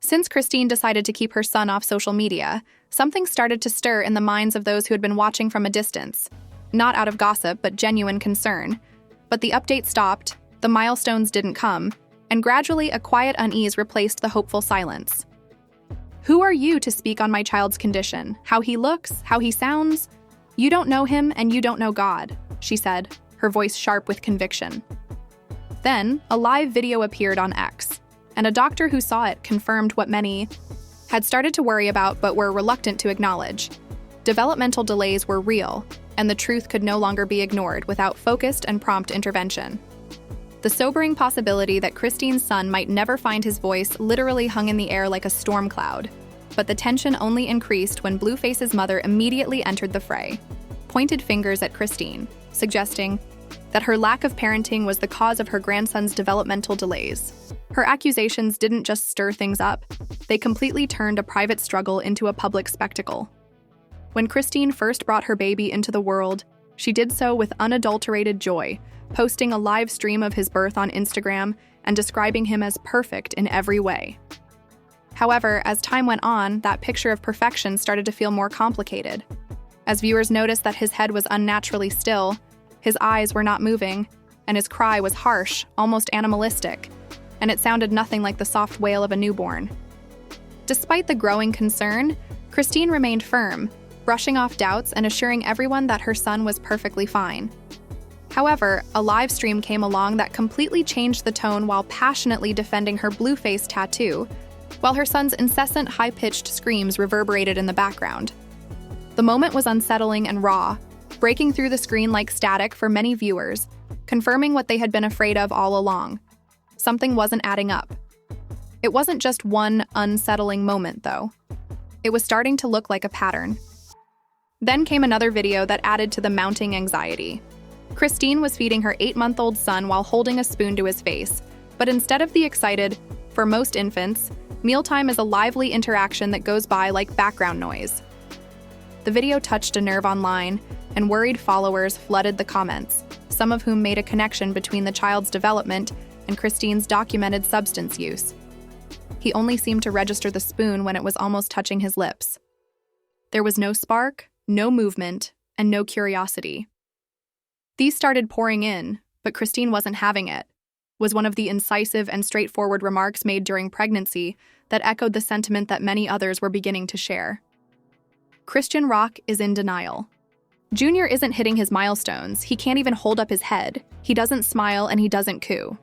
Since Christine decided to keep her son off social media, something started to stir in the minds of those who had been watching from a distance. Not out of gossip, but genuine concern. But the update stopped, the milestones didn't come, and gradually a quiet unease replaced the hopeful silence. "Who are you to speak on my child's condition? How he looks? How he sounds? You don't know him and you don't know God," she said, her voice sharp with conviction. Then, a live video appeared on X, and a doctor who saw it confirmed what many had started to worry about but were reluctant to acknowledge. Developmental delays were real, and the truth could no longer be ignored without focused and prompt intervention. The sobering possibility that Christine's son might never find his voice literally hung in the air like a storm cloud, but the tension only increased when Blueface's mother immediately entered the fray, pointed fingers at Christine, suggesting that her lack of parenting was the cause of her grandson's developmental delays. Her accusations didn't just stir things up, they completely turned a private struggle into a public spectacle. When Christine first brought her baby into the world, she did so with unadulterated joy, posting a live stream of his birth on Instagram and describing him as perfect in every way. However, as time went on, that picture of perfection started to feel more complicated. As viewers noticed that his head was unnaturally still, his eyes were not moving, and his cry was harsh, almost animalistic, and it sounded nothing like the soft wail of a newborn. Despite the growing concern, Christine remained firm, brushing off doubts and assuring everyone that her son was perfectly fine. However, a live stream came along that completely changed the tone while passionately defending her Blueface tattoo, while her son's incessant high-pitched screams reverberated in the background. The moment was unsettling and raw, breaking through the screen like static for many viewers, confirming what they had been afraid of all along. Something wasn't adding up. It wasn't just one unsettling moment, though. It was starting to look like a pattern. Then came another video that added to the mounting anxiety. Christine was feeding her 8-month-old son while holding a spoon to his face, but instead of the excited, for most infants, mealtime is a lively interaction that goes by like background noise. The video touched a nerve online, and worried followers flooded the comments, some of whom made a connection between the child's development and Christine's documented substance use. He only seemed to register the spoon when it was almost touching his lips. There was no spark, no movement, and no curiosity. These started pouring in, but Christine wasn't having it, was one of the incisive and straightforward remarks made during pregnancy that echoed the sentiment that many others were beginning to share. Chrisean Rock is in denial. Junior isn't hitting his milestones, he can't even hold up his head, he doesn't smile, and he doesn't coo.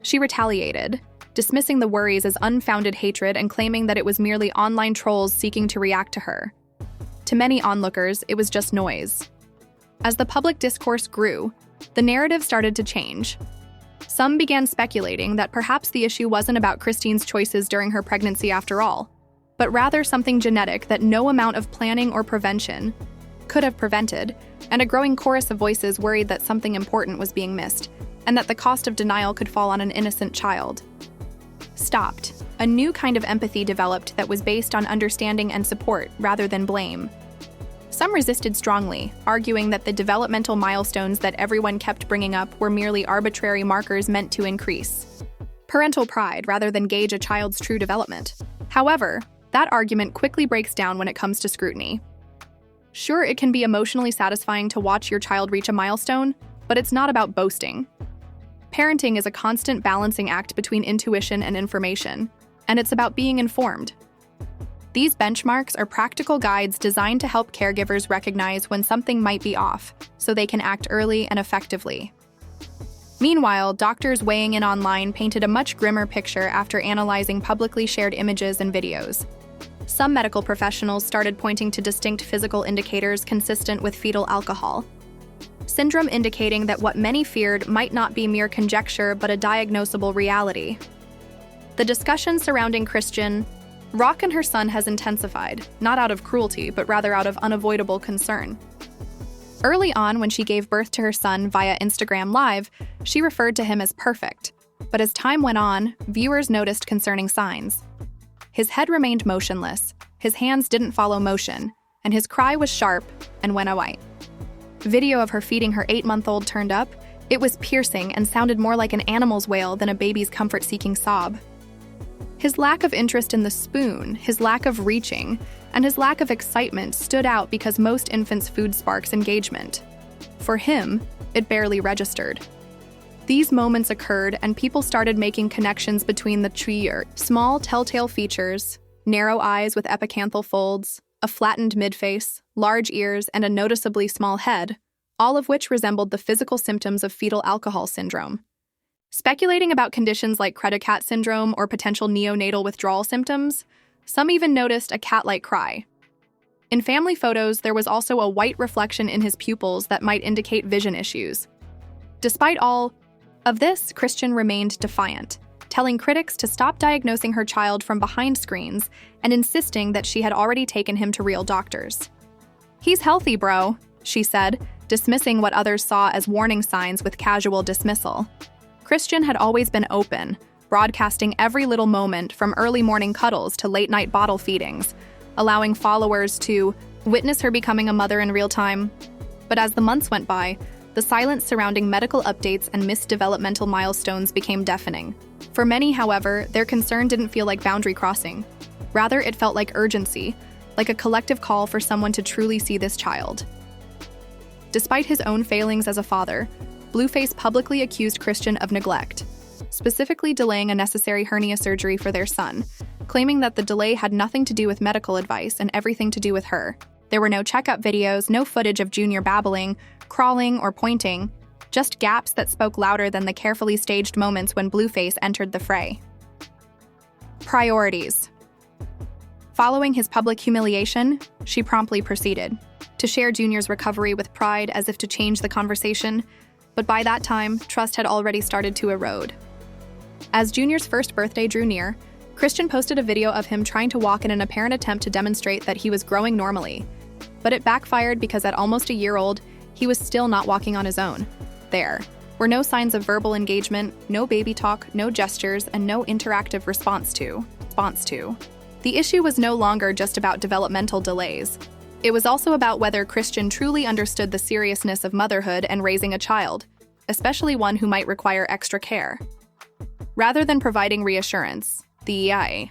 She retaliated, dismissing the worries as unfounded hatred and claiming that it was merely online trolls seeking to react to her. To many onlookers, it was just noise. As the public discourse grew, the narrative started to change. Some began speculating that perhaps the issue wasn't about Christine's choices during her pregnancy after all, but rather something genetic that no amount of planning or prevention could have prevented, and a growing chorus of voices worried that something important was being missed, and that the cost of denial could fall on an innocent child. Stopped. A new kind of empathy developed that was based on understanding and support rather than blame. Some resisted strongly, arguing that the developmental milestones that everyone kept bringing up were merely arbitrary markers meant to increase parental pride rather than gauge a child's true development. However, that argument quickly breaks down when it comes to scrutiny. Sure, it can be emotionally satisfying to watch your child reach a milestone, but it's not about boasting. Parenting is a constant balancing act between intuition and information, and it's about being informed. These benchmarks are practical guides designed to help caregivers recognize when something might be off, so they can act early and effectively. Meanwhile, doctors weighing in online painted a much grimmer picture after analyzing publicly shared images and videos. Some medical professionals started pointing to distinct physical indicators consistent with fetal alcohol syndrome, indicating that what many feared might not be mere conjecture but a diagnosable reality. The discussion surrounding Chrisean Rock and her son has intensified, not out of cruelty, but rather out of unavoidable concern. Early on, when she gave birth to her son via Instagram Live, she referred to him as perfect. But as time went on, viewers noticed concerning signs. His head remained motionless, his hands didn't follow motion, and his cry was sharp and went white. Video of her feeding her 8-month-old turned up. It was piercing and sounded more like an animal's wail than a baby's comfort-seeking sob. His lack of interest in the spoon, his lack of reaching, and his lack of excitement stood out because most infants' food sparks engagement. For him, it barely registered. These moments occurred and people started making connections between the trier, small telltale features, narrow eyes with epicanthal folds, a flattened midface, large ears, and a noticeably small head, all of which resembled the physical symptoms of fetal alcohol syndrome. Speculating about conditions like Credicat syndrome or potential neonatal withdrawal symptoms, some even noticed a cat-like cry. In family photos, there was also a white reflection in his pupils that might indicate vision issues. Despite all of this, Chrisean remained defiant, telling critics to stop diagnosing her child from behind screens and insisting that she had already taken him to real doctors. "He's healthy, bro," she said, dismissing what others saw as warning signs with casual dismissal. Chrisean had always been open, broadcasting every little moment from early morning cuddles to late-night bottle feedings, allowing followers to witness her becoming a mother in real time. But as the months went by, the silence surrounding medical updates and missed developmental milestones became deafening. For many, however, their concern didn't feel like boundary crossing. Rather, it felt like urgency, like a collective call for someone to truly see this child. Despite his own failings as a father, Blueface publicly accused Chrisean of neglect, specifically delaying a necessary hernia surgery for their son, claiming that the delay had nothing to do with medical advice and everything to do with her. There were no checkup videos, no footage of Junior babbling, crawling, or pointing, just gaps that spoke louder than the carefully staged moments when Blueface entered the fray. Priorities. Following his public humiliation, she promptly proceeded to share Junior's recovery with pride as if to change the conversation, but by that time, trust had already started to erode. As Junior's first birthday drew near, Chrisean posted a video of him trying to walk in an apparent attempt to demonstrate that he was growing normally. But it backfired because at almost a year old, he was still not walking on his own. There were no signs of verbal engagement, no baby talk, no gestures, and no interactive response to. The issue was no longer just about developmental delays. It was also about whether Chrisean truly understood the seriousness of motherhood and raising a child, especially one who might require extra care. Rather than providing reassurance, the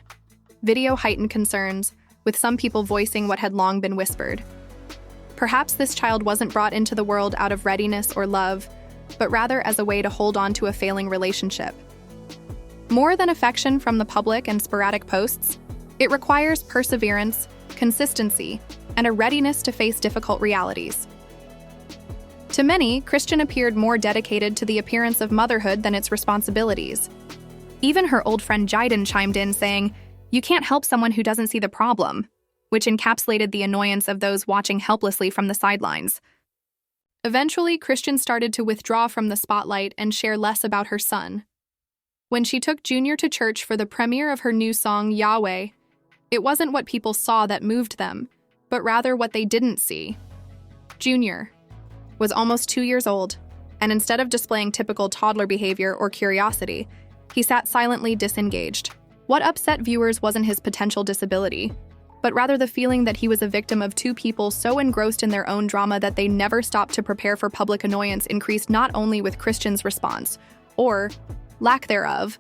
video heightened concerns, with some people voicing what had long been whispered. Perhaps this child wasn't brought into the world out of readiness or love, but rather as a way to hold on to a failing relationship. More than affection from the public and sporadic posts, it requires perseverance, consistency, and a readiness to face difficult realities. To many, Chrisean appeared more dedicated to the appearance of motherhood than its responsibilities. Even her old friend Jiden chimed in saying, "You can't help someone who doesn't see the problem," which encapsulated the annoyance of those watching helplessly from the sidelines. Eventually, Chrisean started to withdraw from the spotlight and share less about her son. When she took Junior to church for the premiere of her new song, Yahweh, it wasn't what people saw that moved them, but rather what they didn't see. Junior was almost 2 years old, and instead of displaying typical toddler behavior or curiosity, he sat silently disengaged. What upset viewers wasn't his potential disability, but rather the feeling that he was a victim of two people so engrossed in their own drama that they never stopped to prepare for public annoyance increased not only with Chrisean's response, or lack thereof,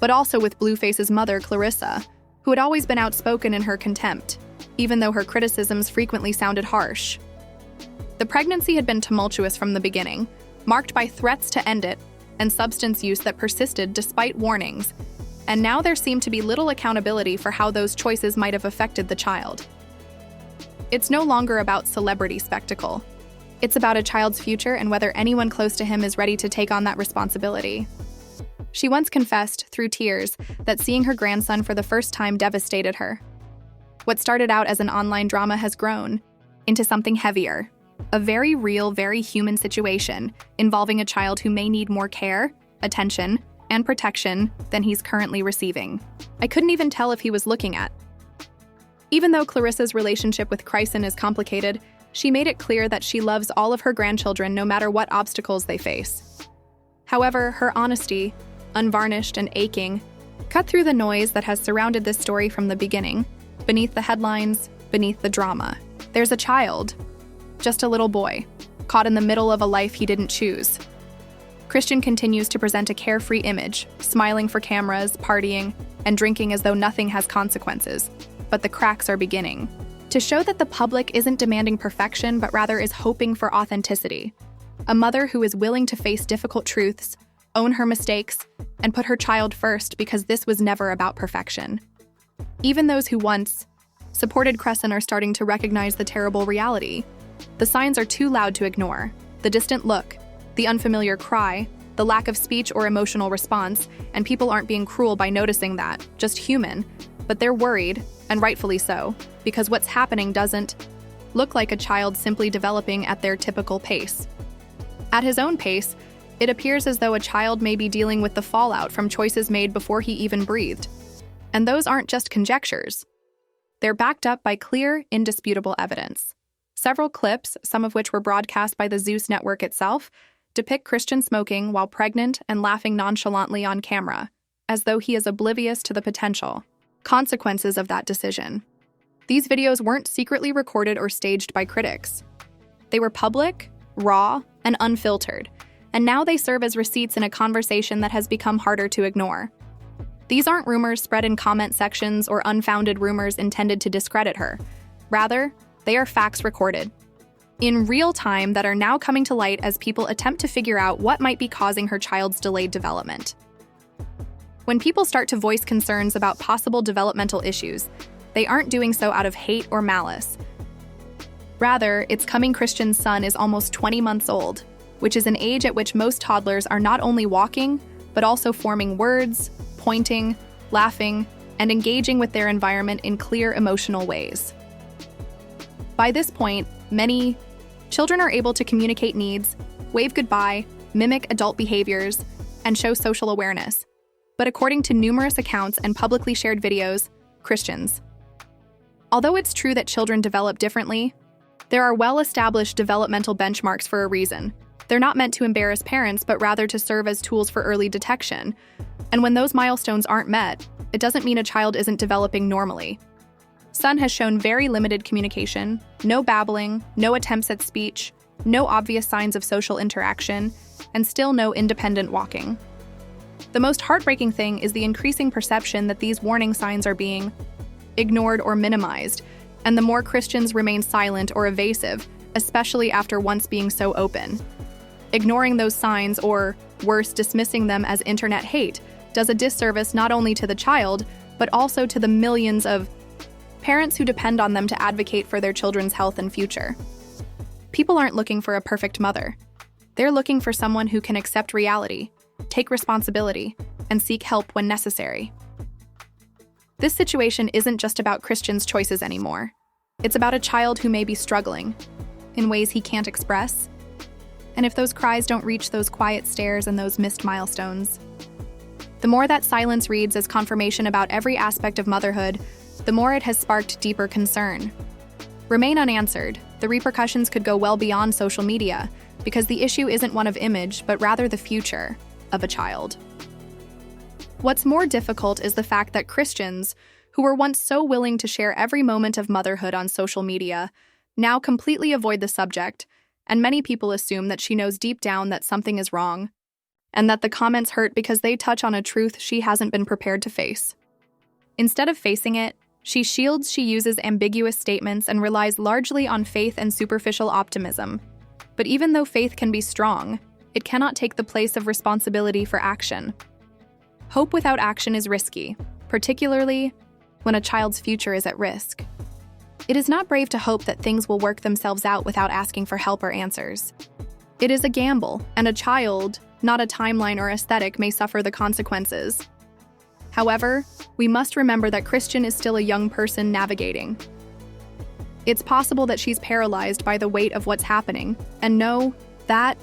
but also with Blueface's mother, Clarissa, who had always been outspoken in her contempt, even though her criticisms frequently sounded harsh. The pregnancy had been tumultuous from the beginning, marked by threats to end it and substance use that persisted despite warnings, and now there seemed to be little accountability for how those choices might have affected the child. It's no longer about celebrity spectacle. It's about a child's future and whether anyone close to him is ready to take on that responsibility. She once confessed, through tears, that seeing her grandson for the first time devastated her. What started out as an online drama has grown into something heavier, a very real, very human situation involving a child who may need more care, attention, and protection than he's currently receiving. I couldn't even tell if he was looking at. Even though Clarissa's relationship with Chrisean is complicated, she made it clear that she loves all of her grandchildren no matter what obstacles they face. However, her honesty, unvarnished and aching, cut through the noise that has surrounded this story from the beginning. Beneath the headlines, beneath the drama, there's a child, just a little boy, caught in the middle of a life he didn't choose. Christian continues to present a carefree image, smiling for cameras, partying, and drinking as though nothing has consequences. But the cracks are beginning. To show that the public isn't demanding perfection, but rather is hoping for authenticity. A mother who is willing to face difficult truths, own her mistakes, and put her child first because this was never about perfection. Even those who once supported Chrisean are starting to recognize the terrible reality. The signs are too loud to ignore. The distant look, the unfamiliar cry, the lack of speech or emotional response, and people aren't being cruel by noticing that, just human, but they're worried, and rightfully so, because what's happening doesn't look like a child simply developing at their typical pace. At his own pace, it appears as though a child may be dealing with the fallout from choices made before he even breathed. And those aren't just conjectures. They're backed up by clear, indisputable evidence. Several clips, some of which were broadcast by the Zeus network itself, depict Christian smoking while pregnant and laughing nonchalantly on camera, as though he is oblivious to the potential consequences of that decision. These videos weren't secretly recorded or staged by critics. They were public, raw, and unfiltered, and now they serve as receipts in a conversation that has become harder to ignore. These aren't rumors spread in comment sections or unfounded rumors intended to discredit her. Rather, they are facts recorded in real time that are now coming to light as people attempt to figure out what might be causing her child's delayed development. When people start to voice concerns about possible developmental issues, they aren't doing so out of hate or malice. Rather, it's coming Christian's son is almost 20 months old, which is an age at which most toddlers are not only walking, but also forming words, pointing, laughing, and engaging with their environment in clear emotional ways. By this point, many children are able to communicate needs, wave goodbye, mimic adult behaviors, and show social awareness. But according to numerous accounts and publicly shared videos, Christians. Although it's true that children develop differently, there are well-established developmental benchmarks for a reason. They're not meant to embarrass parents, but rather to serve as tools for early detection. And when those milestones aren't met, it doesn't mean a child isn't developing normally. Son has shown very limited communication, no babbling, no attempts at speech, no obvious signs of social interaction, and still no independent walking. The most heartbreaking thing is the increasing perception that these warning signs are being ignored or minimized, and the more Christians remain silent or evasive, especially after once being so open. Ignoring those signs, or worse, dismissing them as internet hate, does a disservice not only to the child, but also to the millions of parents who depend on them to advocate for their children's health and future. People aren't looking for a perfect mother. They're looking for someone who can accept reality, take responsibility, and seek help when necessary. This situation isn't just about Christian's choices anymore. It's about a child who may be struggling in ways he can't express. And if those cries don't reach those quiet stares and those missed milestones, the more that silence reads as confirmation about every aspect of motherhood, the more it has sparked deeper concern. Remain unanswered, the repercussions could go well beyond social media, because the issue isn't one of image, but rather the future of a child. What's more difficult is the fact that Christians, who were once so willing to share every moment of motherhood on social media, now completely avoid the subject, and many people assume that she knows deep down that something is wrong, and that the comments hurt because they touch on a truth she hasn't been prepared to face. Instead of facing it, she uses ambiguous statements and relies largely on faith and superficial optimism. But even though faith can be strong, it cannot take the place of responsibility for action. Hope without action is risky, particularly when a child's future is at risk. It is not brave to hope that things will work themselves out without asking for help or answers. It is a gamble, and a child, not a timeline or aesthetic, may suffer the consequences. However, we must remember that Christian is still a young person navigating. It's possible that she's paralyzed by the weight of what's happening, and no, that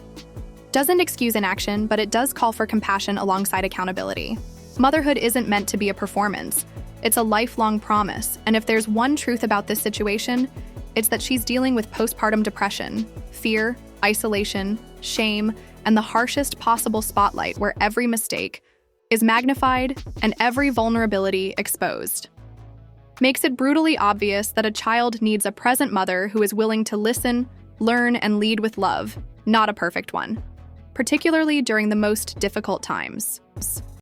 doesn't excuse inaction, but it does call for compassion alongside accountability. Motherhood isn't meant to be a performance. It's a lifelong promise, and if there's one truth about this situation, it's that she's dealing with postpartum depression, fear, isolation, shame, and the harshest possible spotlight where every mistake is magnified and every vulnerability exposed. Makes it brutally obvious that a child needs a present mother who is willing to listen, learn, and lead with love, not a perfect one. particularly during the most difficult times.